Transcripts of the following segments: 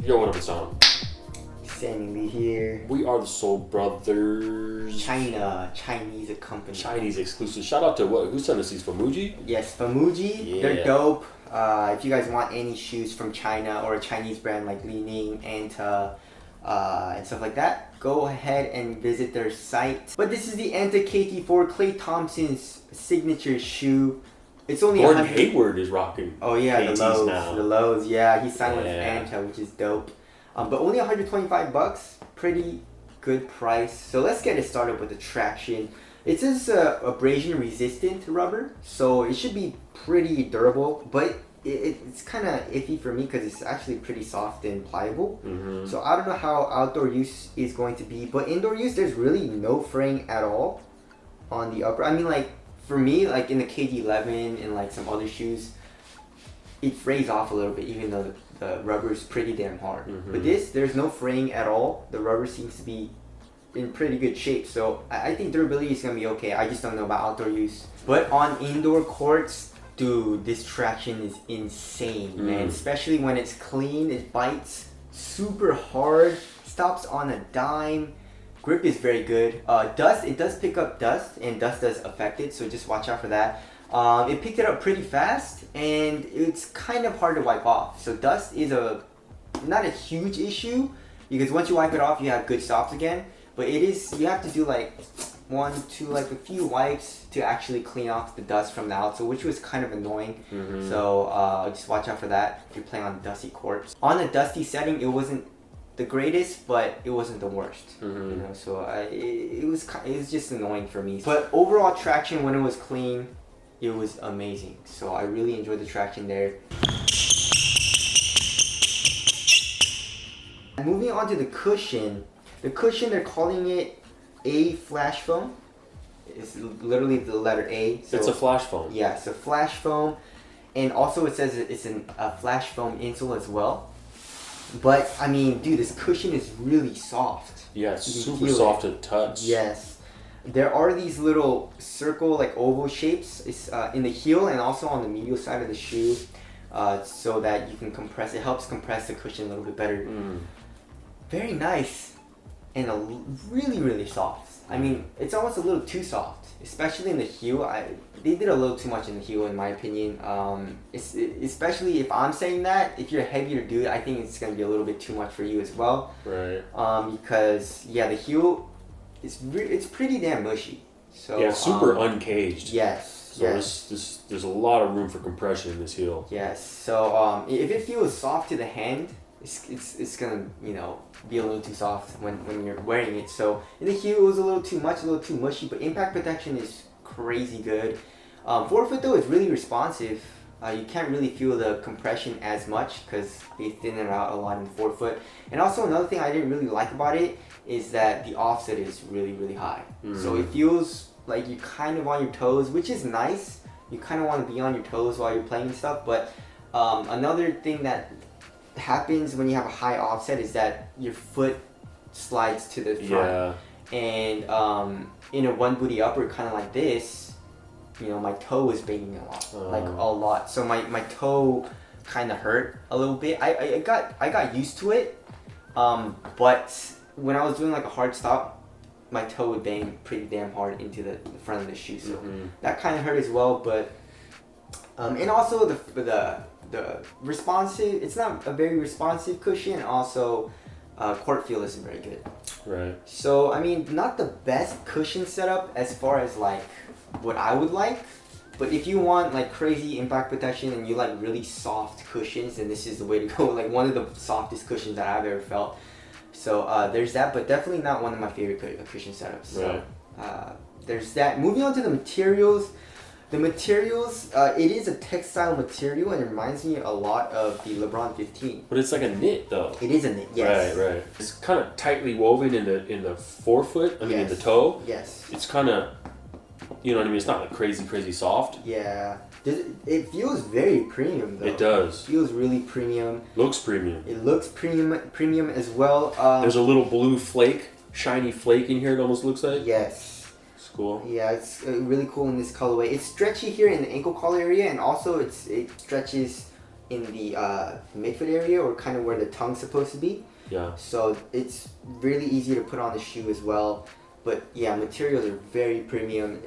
Yo, what up, it's Tom. Sammy Lee here. We are the Soul Brothers. Chinese company. Chinese exclusive. Shout out to who sent us these? Famuji? Yes, Famuji. Yeah. They're dope. If you guys want any shoes from China or a Chinese brand like Li Ning, Anta, and stuff like that, go ahead and visit their site. But this is the Anta KT4, Klay Thompson's signature shoe. It's only Gordon Hayward is rocking. Oh yeah, KTs the lows. now. The lows, yeah. He signed with Anta, which is dope. But only $125. Pretty good price. So let's get it started with the traction. It says abrasion resistant rubber, so it should be pretty durable, but it's kind of iffy for me because it's actually pretty soft and pliable. Mm-hmm. So I don't know how outdoor use is going to be, but indoor use there's really no fraying at all on the upper. I mean, like for me, like in the KD11 and like some other shoes, it frays off a little bit even though the rubber is pretty damn hard. Mm-hmm. But this, there's no fraying at all. The rubber seems to be in pretty good shape, so I think durability is gonna be okay. I just don't know about outdoor use. But on indoor courts, dude, this traction is insane, man. Especially when it's clean, it bites super hard, stops on a dime. Grip is very good. Dust, it does pick up dust, and dust does affect it, so just watch out for that. It picked it up pretty fast, and it's kind of hard to wipe off. So dust is not a huge issue, because once you wipe it off, you have good stops again. But it is, you have to do like a few wipes to actually clean off the dust from the outsole, which was kind of annoying. Mm-hmm. So just watch out for that if you're playing on dusty courts. On a dusty setting, it wasn't the greatest, but it wasn't the worst. Mm-hmm. You know, so it was just annoying for me. But overall traction when it was clean, it was amazing. So I really enjoyed the traction there. Moving on to the cushion. The cushion, they're calling it A flash foam. It's literally the letter A. So it's a flash foam. yeah, it's a flash foam. And also it says it's a flash foam insole as well. But, I mean, dude, this cushion is really soft. Yeah, it's super soft to touch. Yes. There are these little circle, like oval shapes in the heel and also on the medial side of the shoe, so that you can compress. It helps compress the cushion a little bit better. Very nice. And really, really soft. I mean, it's almost a little too soft, especially in the heel. They did a little too much in the heel, in my opinion. Especially if I'm saying that, if you're a heavier dude, I think it's gonna be a little bit too much for you as well. Right. Because yeah, the heel, it's pretty damn mushy. So yeah, super uncaged. Yes. So yes. There's a lot of room for compression in this heel. Yes. So if it feels soft to the hand, it's gonna, you know, be a little too soft when you're wearing it. So in the heel it was a little too much, a little too mushy, but impact protection is crazy good. Forefoot though is really responsive. You can't really feel the compression as much because they thin it out a lot in forefoot. And also another thing I didn't really like about it is that the offset is really, really high. So it feels like you're kind of on your toes, which is nice. You kind of want to be on your toes while you're playing and stuff, but another thing that happens when you have a high offset is that your foot slides to the front. Yeah. And in a one booty upper kind of like this, you know, my toe was banging a lot, like a lot. So my toe kind of hurt a little bit. I got used to it, but when I was doing like a hard stop, my toe would bang pretty damn hard into the front of the shoe. So that kind of hurt as well. But and also the responsive, it's not a very responsive cushion. Also, court feel isn't very good. Right. So, I mean, not the best cushion setup as far as like what I would like. But if you want like crazy impact protection and you like really soft cushions, then this is the way to go. Like one of the softest cushions that I've ever felt. So there's that, but definitely not one of my favorite cushion setups. So there's that. Moving on to the materials. The materials, it is a textile material and it reminds me a lot of the LeBron 15. But it's like a knit though. It is a knit, yes. Right. It's kind of tightly woven in the forefoot. I mean, in the toe. Yes. It's kind of, you know what I mean. It's not like crazy soft. Yeah. It feels very premium though. It does. It feels really premium. Looks premium. It looks premium as well. There's a little blue flake, shiny flake in here. It almost looks like. Yes. Cool. Yeah, it's really cool in this colorway. It's stretchy here in the ankle collar area, and also it stretches in the midfoot area, or kind of where the tongue's supposed to be. Yeah. So it's really easy to put on the shoe as well. But yeah, materials are very premium.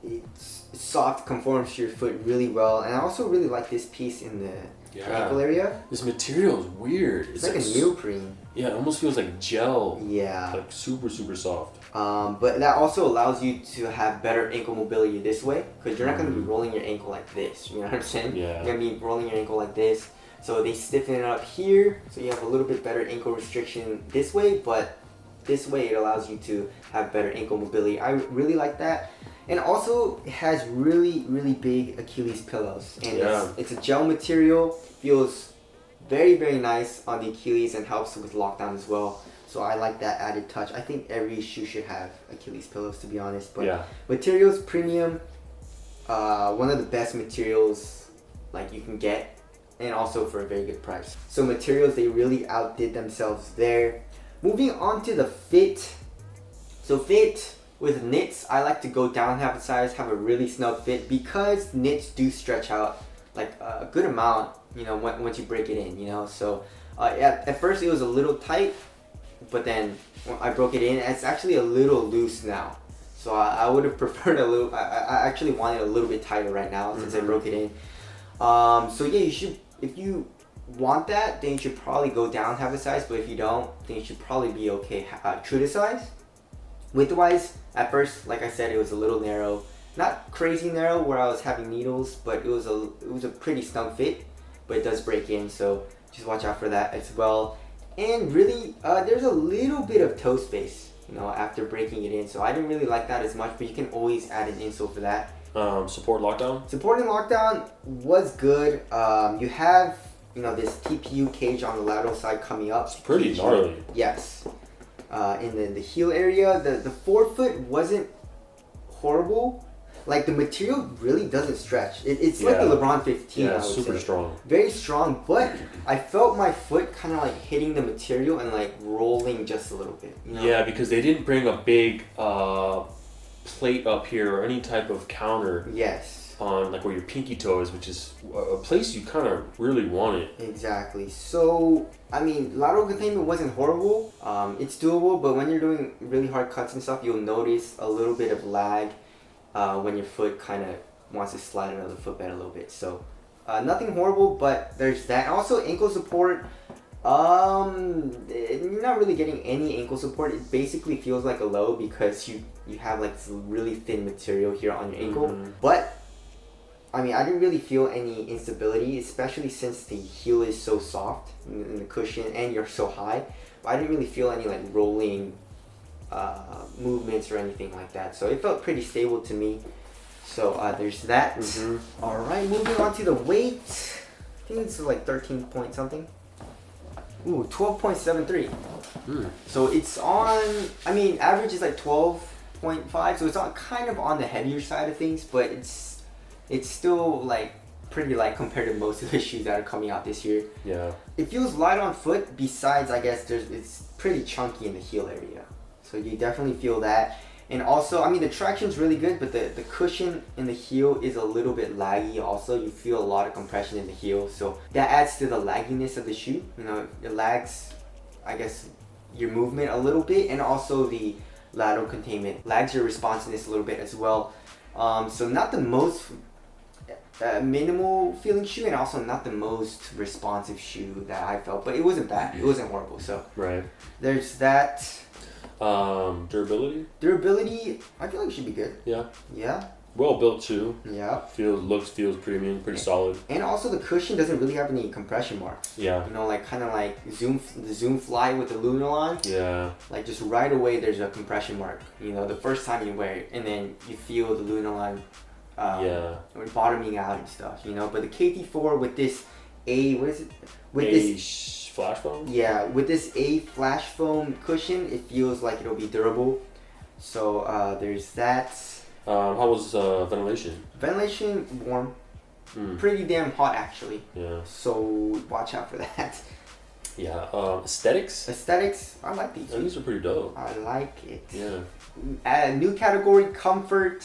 It's soft, conforms to your foot really well. And I also really like this piece in the ankle area. This material is weird. It's like a neoprene. Yeah, it almost feels like gel. Yeah. Like super soft. But that also allows you to have better ankle mobility this way, because you're not going to be rolling your ankle like this. You know what I'm saying? Yeah. You're going to be rolling your ankle like this. So they stiffen it up here, so you have a little bit better ankle restriction this way, but this way it allows you to have better ankle mobility. I really like that. And also it has really, really big Achilles pillows. And it's a gel material, feels very, very nice on the Achilles and helps with lockdown as well. So I like that added touch. I think every shoe should have Achilles pillows, to be honest. But materials, premium, one of the best materials like you can get, and also for a very good price. So materials, they really outdid themselves there. Moving on to the fit. So fit with knits, I like to go down half a size, have a really snug fit, because knits do stretch out like a good amount, you know, once you break it in, you know. So at first it was a little tight, but then when I broke it in, it's actually a little loose now. So I would have preferred a little, I actually want it a little bit tighter right now since I broke it in. So yeah, you should, if you want that, then you should probably go down half a size, but if you don't, then you should probably be okay true to size. Width-wise, at first, like I said, it was a little narrow. Not crazy narrow where I was having needles, but it was a pretty snug fit, but it does break in, so just watch out for that as well. And really, there's a little bit of toe space, you know, after breaking it in, so I didn't really like that as much, but you can always add an insole for that. Support lockdown? Supporting lockdown was good. You have, you know, this TPU cage on the lateral side coming up. It's pretty gnarly. Yes. In the heel area, the forefoot wasn't horrible. Like, the material really doesn't stretch. It's like the LeBron 15. Yeah, I would super say. strong. Very strong, but I felt my foot kind of like hitting the material and like rolling just a little bit. You know? Yeah, because they didn't bring a big plate up here or any type of counter. Yes. On like where your pinky toe is, which is a place you kind of really want it. Exactly. So, I mean, lateral containment wasn't horrible. It's doable, but when you're doing really hard cuts and stuff, you'll notice a little bit of lag when your foot kind of wants to slide under the footbed a little bit. So, nothing horrible, but there's that. Also, ankle support. You're not really getting any ankle support. It basically feels like a low because you have like this really thin material here on your ankle. But I mean, I didn't really feel any instability, especially since the heel is so soft in the cushion and you're so high. But I didn't really feel any like rolling movements or anything like that. So it felt pretty stable to me. So there's that. All right, moving on to the weight. I think it's like 13 point something. Ooh, 12.73. So it's on, I mean, average is like 12.5. So it's on kind of on the heavier side of things, but it's still like pretty light compared to most of the shoes that are coming out this year. Yeah. It feels light on foot, besides I guess it's pretty chunky in the heel area. So you definitely feel that. And also, I mean, the traction's really good, but the cushion in the heel is a little bit laggy also. You feel a lot of compression in the heel. So that adds to the lagginess of the shoe. You know, it lags, I guess, your movement a little bit, and also the lateral containment lags your responsiveness a little bit as well. So not the most minimal feeling shoe, and also not the most responsive shoe that I felt, but it wasn't bad. It wasn't horrible. So there's that. Durability, I feel like it should be good. Yeah. Well built shoe. Yeah. Feels premium, pretty solid. And also the cushion doesn't really have any compression marks. Yeah. You know, like kind of like the Zoom Fly with the Lunaline. Yeah. Like just right away there's a compression mark. You know, the first time you wear it, and then you feel the Lunaline bottoming out and stuff. You know, but the KT4 with this flash foam? Yeah, with this flash foam cushion, it feels like it'll be durable. So there's that. How was ventilation? Ventilation, warm. Pretty damn hot actually. Yeah. So watch out for that. Yeah. Aesthetics, I like these. These are pretty dope. I like it. Yeah. New category, comfort.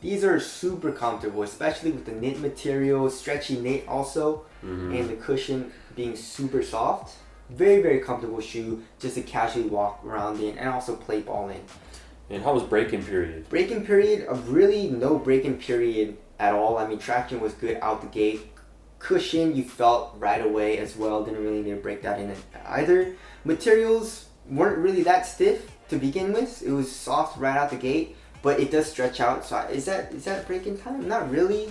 These are super comfortable, especially with the knit material, stretchy knit also. and the cushion being super soft. Very, very comfortable shoe just to casually walk around in and also play ball in. And how was break-in period? Break-in period, really no break-in period at all. I mean, traction was good out the gate. Cushion, you felt right away as well. Didn't really need to break that in either. Materials weren't really that stiff to begin with. It was soft right out the gate, but it does stretch out. So is that break-in time? Not really,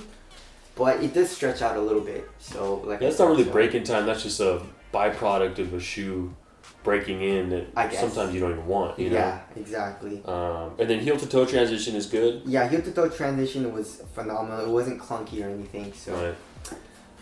but it does stretch out a little bit. So like that's not really break-in time. That's just a byproduct of a shoe breaking in that sometimes you don't even want. You know? Yeah, exactly. And then heel to toe transition is good. Yeah, heel to toe transition was phenomenal. It wasn't clunky or anything. So,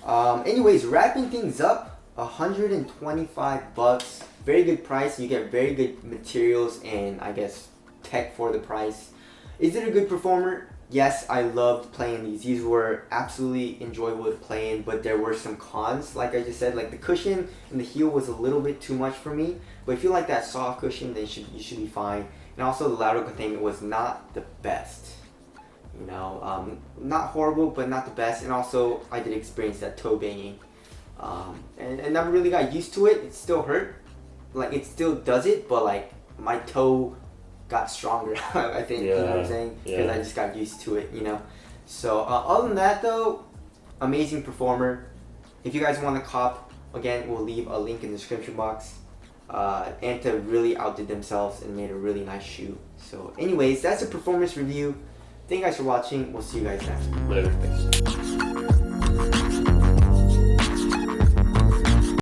right. Anyways, wrapping things up, $125. Very good price. You get very good materials and I guess tech for the price. Is it a good performer? Yes, I loved playing these. These were absolutely enjoyable to play in, but there were some cons. Like I just said, like the cushion and the heel was a little bit too much for me. But if you like that soft cushion, then you should be fine. And also the lateral containment was not the best. You know, not horrible, but not the best. And also I did experience that toe banging. And I never really got used to it. It still hurt. Like it still does it, but like my toe got stronger, I think, you know what I'm saying? Because I just got used to it, you know? So, other than that though, amazing performer. If you guys want to cop, again, we'll leave a link in the description box. Anta really outdid themselves and made a really nice shoe. So, anyways, that's a performance review. Thank you guys for watching. We'll see you guys next. Later. Thanks.